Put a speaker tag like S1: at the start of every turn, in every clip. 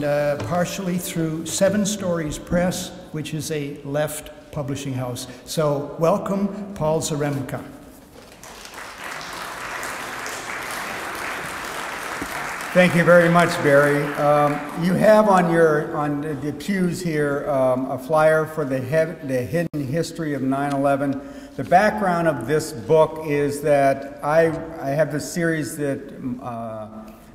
S1: and partially through 7 Stories Press, which is a left publishing house. So welcome, Paul Zarembka.
S2: Thank you very much, Barry. You have on the pews here a flyer for the hidden history of 9/11. The background of this book is that I have this series that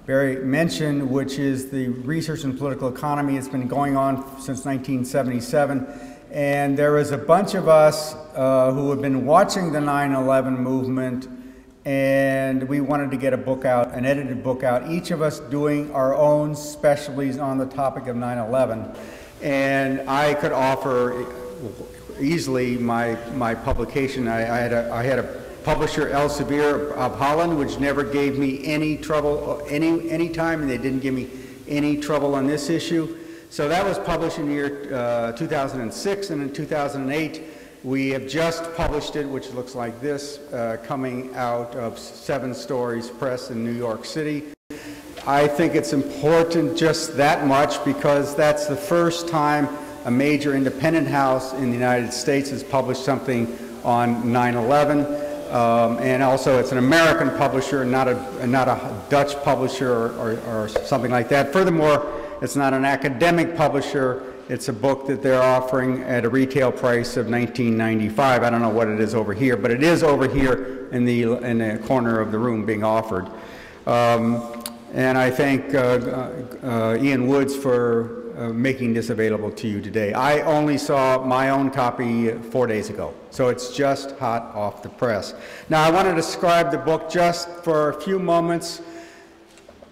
S2: Barry mentioned, which is the Research in Political Economy. It's been going on since 1977. And there is a bunch of us who have been watching the 9/11 movement, and we wanted to get a book out, an edited book out, each of us doing our own specialties on the topic of 9/11. And I could offer easily my publication. I had a publisher, Elsevier of Holland, which never gave me any trouble any time, and they didn't give me any trouble on this issue. So that was published in the year 2006, and in 2008 we have just published it, which looks like this, coming out of 7 Stories Press in New York City. I think it's important just that much because that's the first time a major independent house in the United States has published something on 9/11. And also it's an American publisher, not a Dutch publisher or something like that. Furthermore, it's not an academic publisher. It's a book that they're offering at a retail price of $19.95. I don't know what it is over here, but it is over here in the corner of the room being offered. And I thank Ian Woods for making this available to you today. I only saw my own copy 4 days ago, so it's just hot off the press. Now I want to describe the book just for a few moments.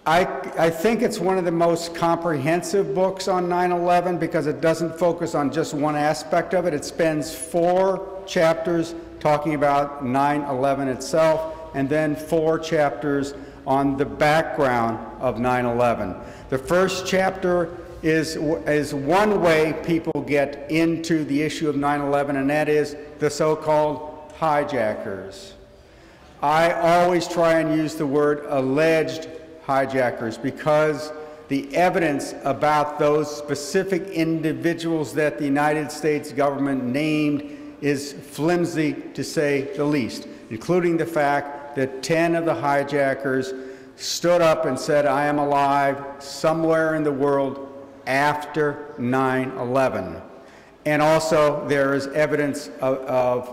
S2: I think it's one of the most comprehensive books on 9/11 because it doesn't focus on just one aspect of it. It spends 4 chapters talking about 9/11 itself, and then 4 chapters on the background of 9/11. The first chapter is one way people get into the issue of 9/11, and that is the so-called hijackers. I always try and use the word alleged hijackers because the evidence about those specific individuals that the United States government named is flimsy, to say the least, including the fact that 10 of the hijackers stood up and said, "I am alive somewhere in the world after 9/11. And also there is evidence of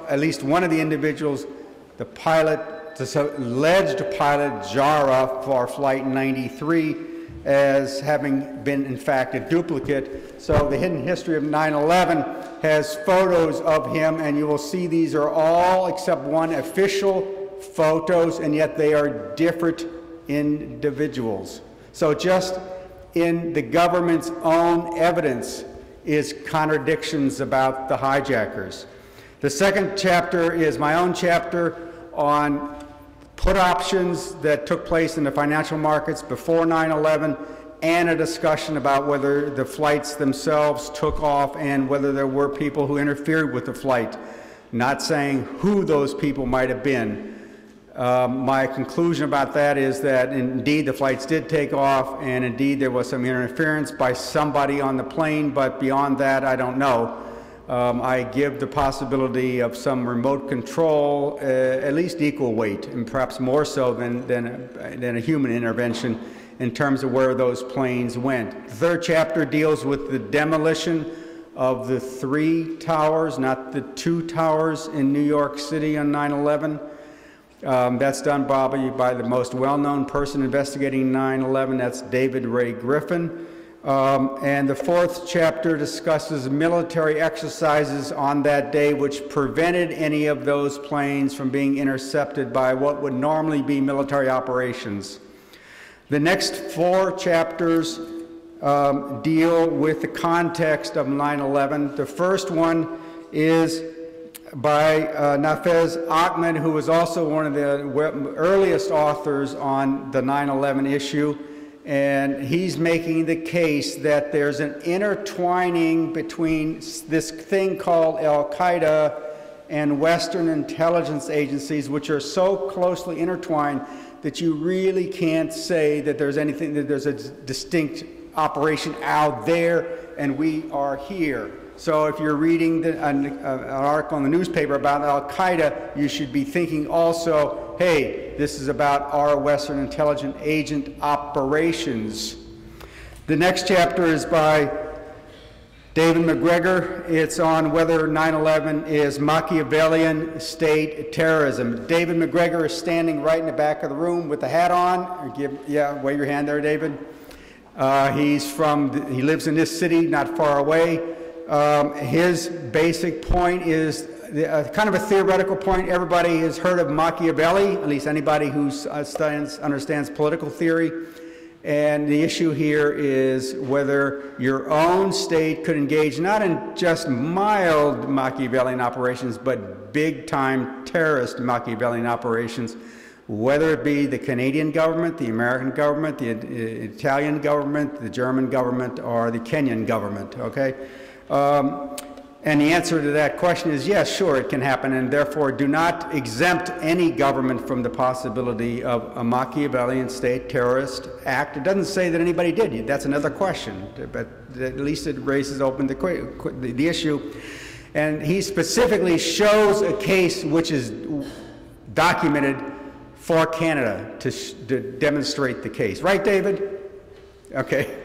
S2: at least one of the individuals, the pilot, this alleged pilot Jara for Flight 93, as having been in fact a duplicate. So the hidden history of 9/11 has photos of him, and you will see these are all except one official photos, and yet they are different individuals. So just in the government's own evidence is contradictions about the hijackers. The second chapter is my own chapter on put options that took place in the financial markets before 9/11, and a discussion about whether the flights themselves took off and whether there were people who interfered with the flight, not saying who those people might have been. My conclusion about that is that indeed the flights did take off, and indeed there was some interference by somebody on the plane, but beyond that I don't know. I give the possibility of some remote control at least equal weight, and perhaps more so than a human intervention in terms of where those planes went. The third chapter deals with the demolition of the 3 towers, not the 2 towers in New York City on 9/11. That's done probably by the most well-known person investigating 9/11, that's David Ray Griffin. And the 4th chapter discusses military exercises on that day which prevented any of those planes from being intercepted by what would normally be military operations. The next 4 chapters deal with the context of 9/11. The first one is by Nafeez Ahmed, who was also one of the earliest authors on the 9/11 issue. And he's making the case that there's an intertwining between this thing called Al-Qaida and Western intelligence agencies, which are so closely intertwined that you really can't say that there's a distinct operation out there, and we are here. So if you're reading an article in the newspaper about Al-Qaeda, you should be thinking also, hey, this is about our Western intelligence agent operations. The next chapter is by David MacGregor. It's on whether 9/11 is Machiavellian state terrorism. David MacGregor is standing right in the back of the room with the hat on. Wave your hand there, David. He lives in this city, not far away. His basic point is kind of a theoretical point. Everybody has heard of Machiavelli, at least anybody who understands political theory. And the issue here is whether your own state could engage not in just mild Machiavellian operations, but big-time terrorist Machiavellian operations, whether it be the Canadian government, the American government, the Italian government, the German government, or the Kenyan government, okay? And the answer to that question is yes, sure, it can happen, and therefore do not exempt any government from the possibility of a Machiavellian state terrorist act. It doesn't say that anybody did. That's another question, but at least it raises open the issue. And he specifically shows a case which is documented for Canada to demonstrate the case. Right, David? Okay.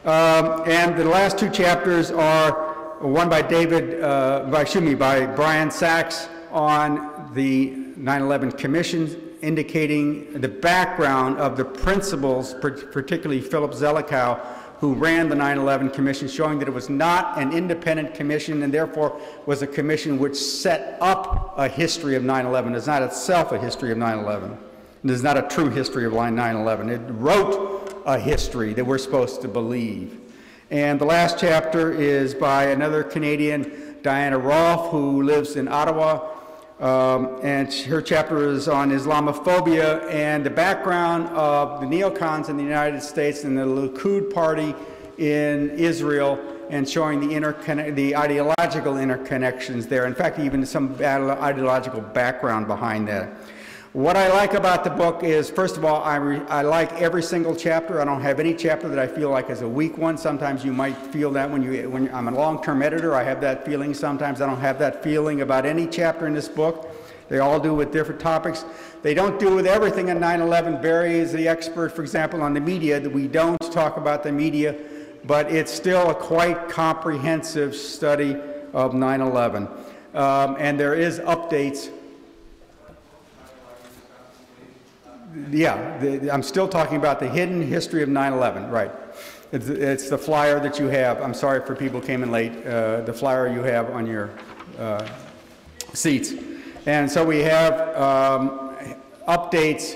S2: And the last two chapters are one by by Bryan Sacks on the 9/11 Commission, indicating the background of the principals, particularly Philip Zelikow, who ran the 9/11 Commission, showing that it was not an independent commission and therefore was a commission which set up a history of 9/11. It's not itself a history of 9/11. It is not a true history of 9/11. It wrote a history that we're supposed to believe. And the last chapter is by another Canadian, Diana Rolfe, who lives in Ottawa, and her chapter is on Islamophobia and the background of the neocons in the United States and the Likud party in Israel, and showing the ideological interconnections there. In fact, even some ideological background behind that. What I like about the book is, first of all, I like every single chapter. I don't have any chapter that I feel like is a weak one. Sometimes you might feel that when I'm a long-term editor, I have that feeling. Sometimes I don't have that feeling about any chapter in this book. They all do with different topics. They don't do with everything in 9/11. Barry is the expert, for example, on the media. That we don't talk about the media, but it's still a quite comprehensive study of 9/11. And there is updates. Yeah, I'm still talking about the hidden history of 9/11, right. It's the flyer that you have. I'm sorry for people who came in late. The flyer you have on your seats. And so we have updates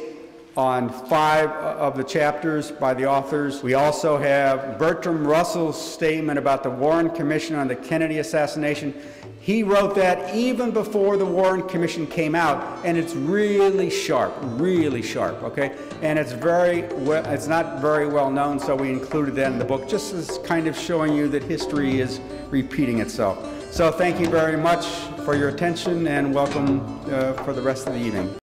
S2: on 5 of the chapters by the authors. We also have Bertram Russell's statement about the Warren Commission on the Kennedy assassination. He wrote that even before the Warren Commission came out, and it's really sharp, okay? And it's not very well known, so we included that in the book, just as kind of showing you that history is repeating itself. So thank you very much for your attention, and welcome for the rest of the evening.